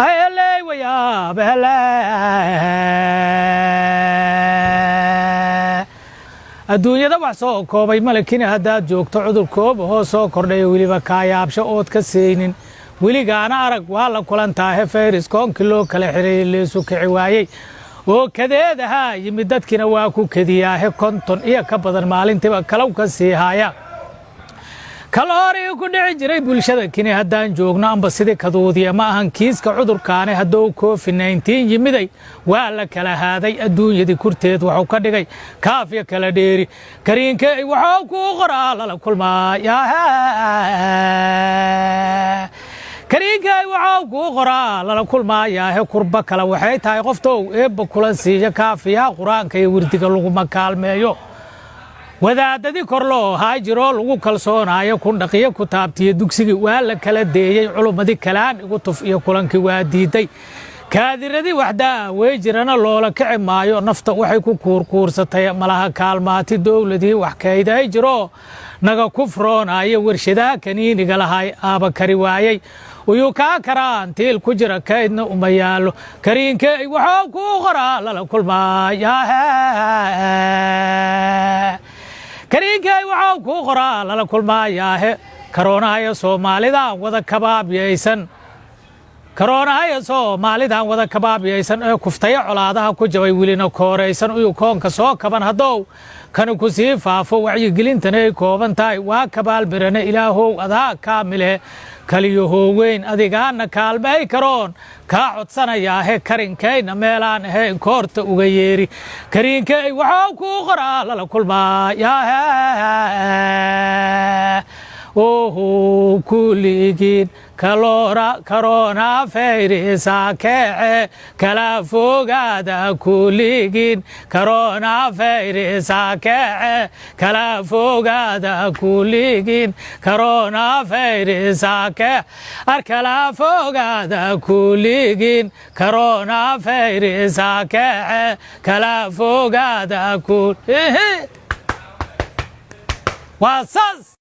أهلا ويا بهلا adduunyada wax soo koobay malakin haddaad joogto cudur koob oo soo kordhay waliba kaayaabsho ood ka seeynin weligaana arag waa la kulantaahe fayris koonkii loo kala xiray leesu kici waayey oo kadeedaha yimid dadkina waa ku kadiyaahe konton iyo ka badan maalintiiba kalaw ka sii haaya kaloori ku dhici jiray bulshada kini haddaan joogno amba sidii kaduudiya ma ahan kiiska cudurkaane hadduu COVID-19 yimiday waa la kala haaday adduunyadii kurteed wuxuu ka dhigay kaafiya kala dheeri kariinkay wuxuu ku qoraa lala kulmaaya kariinkay wuxuu ku qoraa lala kulmaaya kurba kala waxay tahay qoftow eebba kula siiya kaafiya quraanka iyo wirdiga lagu makaalmeeyo wadaadadii kor loo haajiro lagu kalsoonaayo kun dhaqiyo ku taabtiye dugsigii waa la kala deeyay culumadii kalaan igu tuf iyo kulankii waa diiday kaadiradii waxdaa way jirana loola kici maayo nafta waxay ku kuurkuursatay malaha kaalmaati dowladii wax kayday jiro naga kufroonaayo warshadaha kaniiniga lahay aaba kari waayay uyuu kaa karaan tiil ku jira kaydna uma yaalo kariinkay wuxuu ku qoraa lala kulmaaya kariinkay wuxuu ku qoraa lala kulmaayaahe karoonaha Soomaalidan wada kabaabiyaysan karoonaha Soomaalidan wada kabaabiyaysan ee kuftaya colaadaha ku jabay wilina kooreysan uyu koonka soo kaban hadow kan ku sii faafo wacyigelintana ay kooban tahay waa kabaal birana ilaahow adaa kaamile kaliyo weyn adigaana kaalmay karoon ka codsanayaahe kariinkayna meelaan ahayn koorta uga yeeri kariinkay wuxuu ku qoraa lala kulmaaya kuligin corona virus kece kala fogaada kuligin corona virus kece kala fogaada kuligin corona virus kala fogaada kuligin corona virus kece kala fogaada kuligin wasas